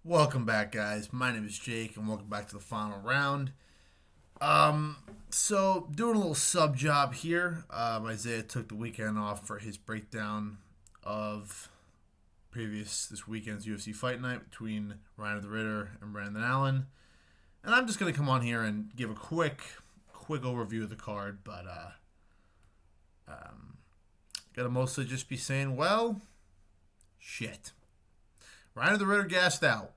Welcome back, guys. My name is Jake, and welcome back to the final round. So doing a little sub job here. Isaiah took the weekend off for his breakdown of this weekend's UFC Fight Night between Ryan of the Ritter and Brandon Allen, and I'm just gonna come on here and give a quick overview of the card, but gotta mostly just be saying, well, shit. Ryan of the Ritter gassed out,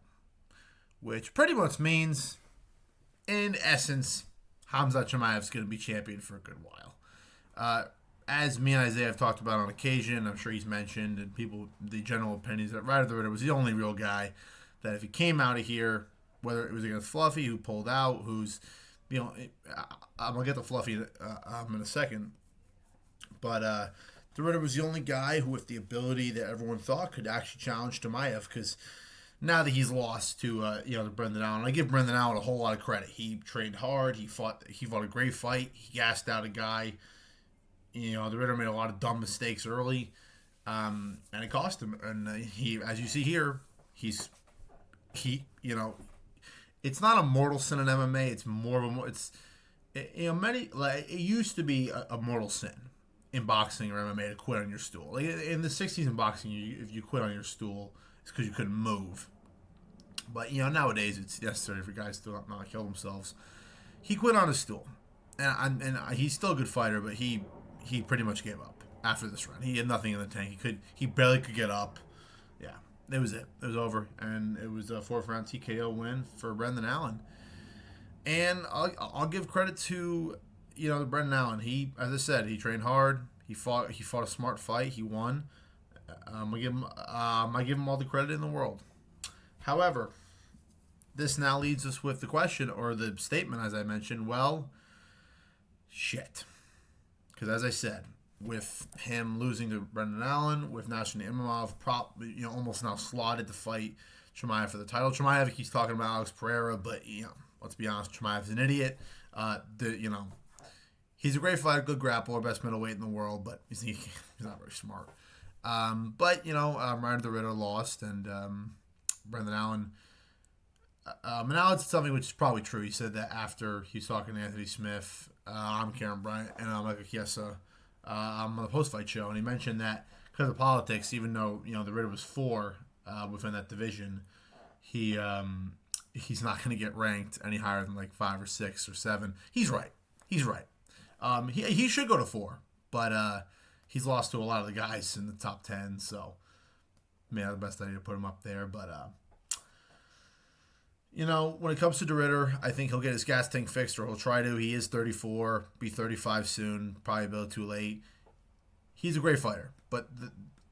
which pretty much means, in essence, Hamzat Chimaev's going to be champion for a good while. As me and Isaiah have talked about on occasion, I'm sure he's mentioned, and the general opinion is that Ryan of the Ritter was the only real guy that if he came out of here, whether it was against Fluffy, who pulled out, I'm going to get to Fluffy in a second, but the Ritter was the only guy who, with the ability that everyone thought, could actually challenge Chimaev, because now that he's lost to Brendan Allen, I give Brendan Allen a whole lot of credit. He trained hard. He fought a great fight. He gassed out a guy. The Ritter made a lot of dumb mistakes early, and it cost him. And he, as you see here, it's not a mortal sin in MMA. It's more of it used to be a mortal sin in boxing or MMA to quit on your stool. Like in the 60s in boxing, if you quit on your stool, it's because you couldn't move. But nowadays it's necessary for guys to not kill themselves. He quit on his stool, and he's still a good fighter, but he pretty much gave up after this run. He had nothing in the tank. He barely could get up. Yeah, it was it. It was over, and it was a fourth round TKO win for Brendan Allen. And I'll give credit to the Brendan Allen. He, as I said, he trained hard. He fought a smart fight. He won. I give him all the credit in the world. However, this now leads us with the question or the statement, as I mentioned. Well, shit. Because as I said, with him losing to Brendan Allen, with Nasruddin Imavov almost now slotted to fight Chimaev for the title. Chimaev keeps talking about Alex Pereira, but let's be honest, Chimaev's an idiot. He's a great fighter, good grappler, best middleweight in the world, but he's not very smart. Ryan of the Ritter lost, and Brendan Allen. And Allen said something which is probably true. He said that after he was talking to Anthony Smith, I'm Karen Bryant, and I'm Michael Chiesa. I'm on the post-fight show, and he mentioned that because of politics, even though the Ritter was 4 within that division, he's not going to get ranked any higher than like 5 or 6 or 7. He's right. He should go to 4, but he's lost to a lot of the guys in the top 10, so may have the best idea to put him up there. But when it comes to the Ritter, I think he'll get his gas tank fixed, or he'll try to. He is 34, be 35 soon, probably a bit too late. He's a great fighter, but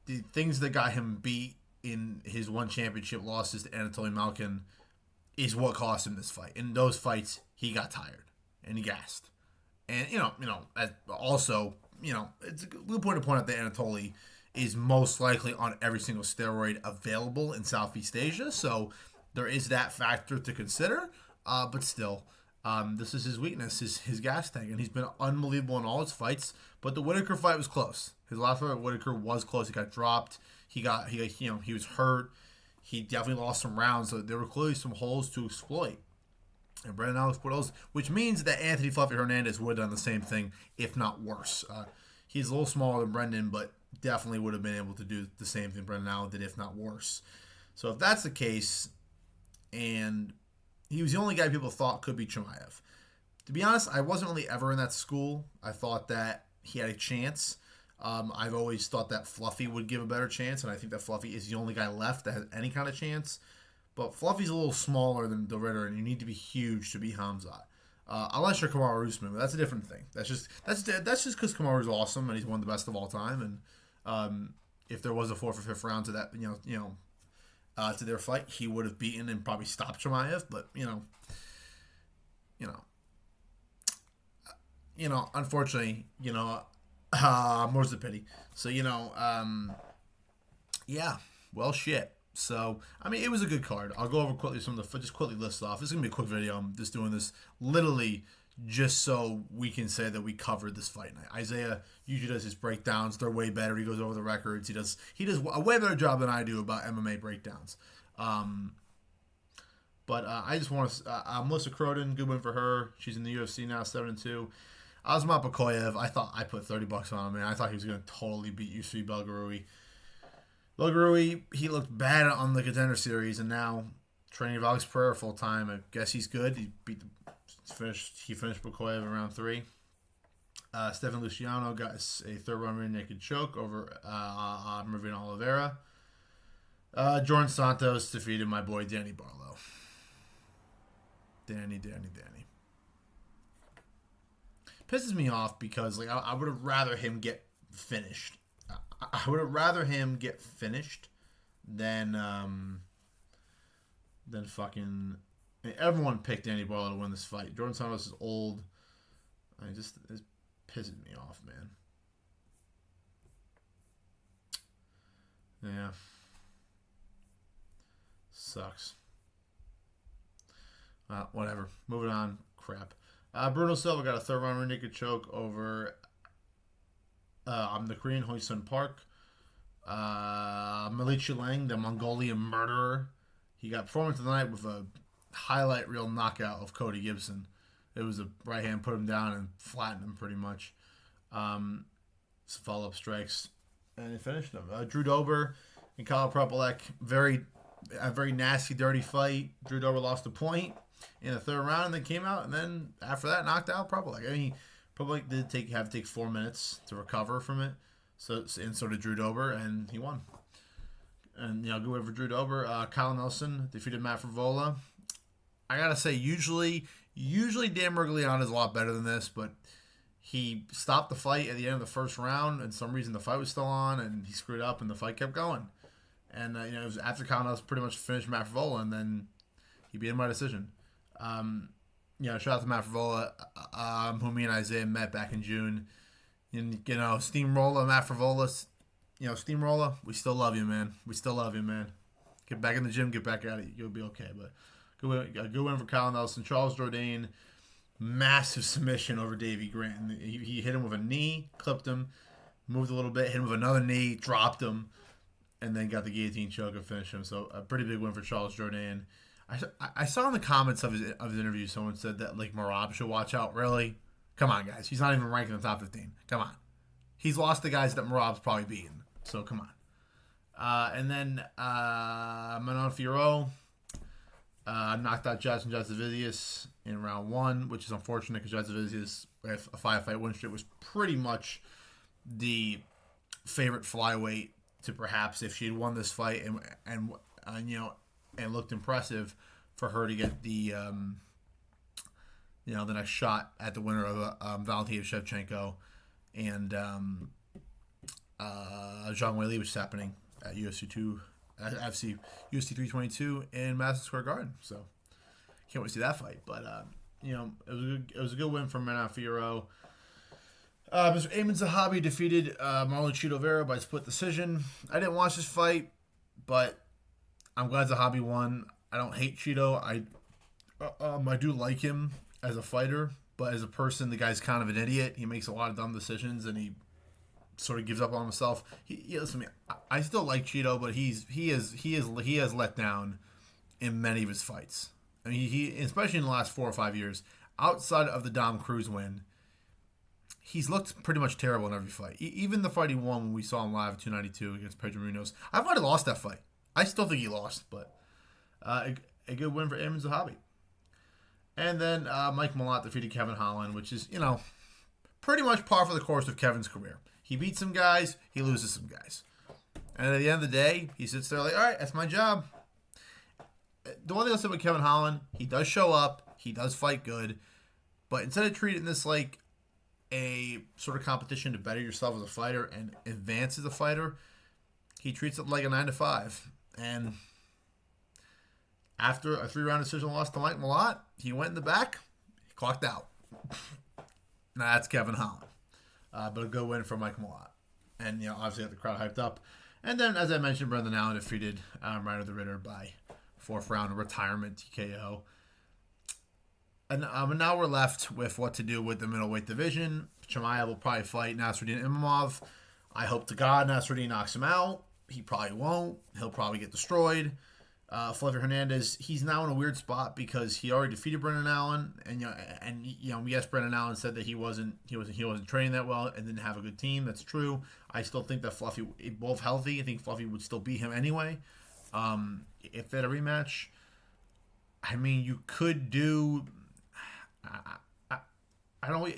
the things that got him beat in his one championship losses to Anatoly Malkin is what cost him this fight. In those fights, he got tired and he gassed. And also, it's a good point to point out that Anatoly is most likely on every single steroid available in Southeast Asia, so there is that factor to consider. But still, this is his weakness, his gas tank, and he's been unbelievable in all his fights. But the Whitaker fight was close. His last fight with Whitaker was close. He got dropped. He was hurt. He definitely lost some rounds. So there were clearly some holes to exploit. And Brendan Allen exploited those, which means that Anthony Fluffy Hernandez would have done the same thing, if not worse. He's a little smaller than Brendan, but definitely would have been able to do the same thing Brendan Allen did, if not worse. So if that's the case, and he was the only guy people thought could be Chimaev. To be honest, I wasn't really ever in that school. I thought that he had a chance. I've always thought that Fluffy would give a better chance, and I think that Fluffy is the only guy left that has any kind of chance. But Fluffy's a little smaller than the Ritter, and you need to be huge to be Hamzat. Unless you're Kamaru Usman, but that's a different thing. That's just because Kamaru's awesome and he's one of the best of all time. And if there was a 4th or 5th round to that, to their fight, he would have beaten and probably stopped Chimaev. But unfortunately, more's the pity. So yeah, well, shit. So, I mean, it was a good card. I'll go over quickly just quickly list off. This is going to be a quick video. I'm just doing this literally just so we can say that we covered this fight night. Isaiah usually does his breakdowns. They're way better. He goes over the records. He does a way better job than I do about MMA breakdowns. But I just want to. Melissa Croden, good win for her. She's in the UFC now, 7-2. Asmat Bakoyev, I thought I put $30 on him, man. I thought he was going to totally beat Yusuf Belgarui. Belgarui, he looked bad on the Contender Series, and now training with Alex Pereira full time. I guess he's good. He finished Bakoyev in round 3. Stefan Luciano got a third-round rear naked choke over Mervin Oliveira. Jordan Santos defeated my boy Danny Barlow. Danny. Pisses me off because I would have rather him get finished. I would have rather him get finished than fucking. I mean, everyone picked Danny Barlow to win this fight. Jordan Santos is old. It pisses me off, man. Yeah. Sucks. Whatever. Moving on. Crap. Bruno Silva got a third-round rear naked choke over the Korean Hoi-Sun Park. Malik Lang, the Mongolian murderer. He got performance of the night with a highlight reel knockout of Cody Gibson. It was a right hand, put him down and flattened him pretty much. Some follow-up strikes, and he finished him. Drew Dober and Kyle Propolek, a very nasty, dirty fight. Drew Dober lost a point in the third round and then came out, and then after that knocked out Propolek. I mean, Propolek did have to take 4 minutes to recover from it. So did Drew Dober, and he won. And good win for Drew Dober. Kyle Nelson defeated Matt Frivola. I gotta say, usually Dan Miragliano is a lot better than this, but he stopped the fight at the end of the first round, and for some reason the fight was still on, and he screwed up, and the fight kept going. And it was after Kyle Nelson pretty much finished Matt Frivola, and then he beat him by decision. Shout out to Matt Frivola, who me and Isaiah met back in June. And Steamroller, Matt Frivola, Steamroller, we still love you, man. We still love you, man. Get back in the gym, get back at it. You'll be okay. But good win for Kyle Nelson. Charles Jourdain, massive submission over Davey Grant. He hit him with a knee, clipped him, moved a little bit, hit him with another knee, dropped him, and then got the guillotine choke and finished him. So a pretty big win for Charles Jourdain. I saw in the comments of his interview, someone said that Merab should watch out. Really? Come on, guys. He's not even ranked in the top 15. Come on. He's lost the guys that Merab's probably beaten. So come on. And then Manon Fiorot knocked out Jason Jasudavicius in round 1, which is unfortunate because Jasudavicius, with a 5-fight win streak, was pretty much the favorite flyweight to perhaps, if she had won this fight and looked impressive, for her to get the the next shot at the winner of Valentina Shevchenko and Zhang Weili, which is happening at UFC 322 in Madison Square Garden. So can't wait to see that fight. But it was a good win for Manon Fiorot. Mr. Ayman Zahabi defeated Marlon Chito Vera by split decision. I didn't watch this fight, but I'm glad Zahabi won. I don't hate Chito. I do like him as a fighter, but as a person, the guy's kind of an idiot. He makes a lot of dumb decisions, and he sort of gives up on himself. Listen to me. I still like Chito, but he has let down in many of his fights. I mean, he especially in the last 4 or 5 years, outside of the Dom Cruz win, he's looked pretty much terrible in every fight. Even the fight he won when we saw him live at 292 against Pedro Munoz, I might have lost that fight. I still think he lost, but a good win for Ayman Zahabi. And then Mike Malott defeated Kevin Holland, which is, pretty much par for the course of Kevin's career. He beats some guys, he loses some guys. And at the end of the day, he sits there like, all right, that's my job. The one thing I'll say with Kevin Holland, he does show up, he does fight good, but instead of treating this like a sort of competition to better yourself as a fighter and advance as a fighter, he treats it like a 9-to-5. And after a 3-round decision loss to Mike Malott, he went in the back, he clocked out. Now that's Kevin Holland. But a good win for Mike Malott. And, obviously got the crowd hyped up. And then, as I mentioned, Brendan Allen defeated Ryder the Ritter by 4th round retirement TKO. And now we're left with what to do with the middleweight division. Chimaev will probably fight Nasruddin Imavov. I hope to God Nasruddin knocks him out. He probably won't. He'll probably get destroyed. Fluffy Hernandez, he's now in a weird spot because he already defeated Brendan Allen, and yes, Brendan Allen said that he wasn't training that well and didn't have a good team. That's true. I still think that Fluffy, both healthy, I think Fluffy would still beat him anyway. If they had a rematch, I mean, you could do. I don't know.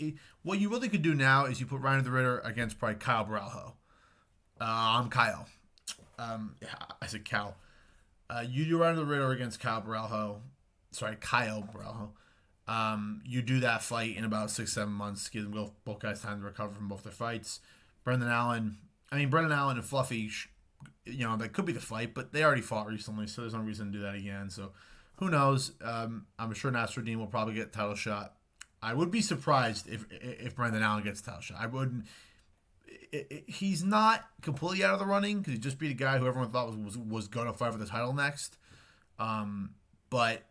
What you really could do now is you put Ryan the Ritter against probably Kyle Baralho. I'm Kyle. Yeah, I said Cal. You do Ryan the Ritter against Kyle Baralho. You do that fight in about 6-7 months. Give them both guys time to recover from both their fights. Brendan Allen and Fluffy, that could be the fight, but they already fought recently, so there's no reason to do that again. So who knows? I'm sure Nasruddin will probably get a title shot. I would be surprised if Brendan Allen gets a title shot. I wouldn't. He's not completely out of the running because he just beat a guy who everyone thought was going to fight for the title next. But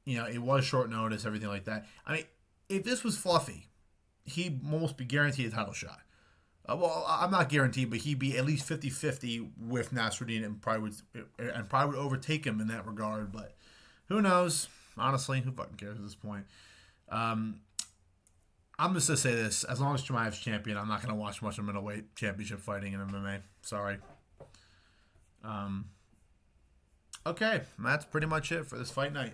it was short notice, everything like that. I mean, if this was Fluffy, he'd almost be guaranteed a title shot. Well, I'm not guaranteed, but he'd be at least 50-50 with Nasruddin and probably would overtake him in that regard. But who knows? Honestly, who fucking cares at this point? I'm just going to say this. As long as Chimaev's champion, I'm not going to watch much of middleweight championship fighting in MMA. Sorry. Okay, that's pretty much it for this fight night.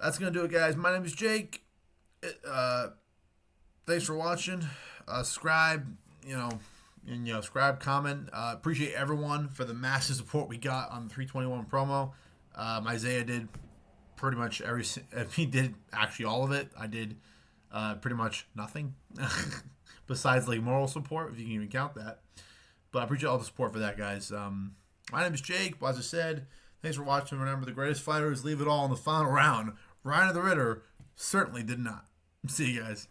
That's going to do it, guys. My name is Jake. Thanks for watching. Subscribe, subscribe, comment. Appreciate everyone for the massive support we got on the 321 promo. Isaiah did pretty much he did actually all of it. I did pretty much nothing besides like moral support, if you can even count that. But I appreciate all the support for that, guys. My name is Jake. As I said, thanks for watching. Remember, the greatest fighters leave it all in the final round. Ryan of the Ritter certainly did not. See you guys.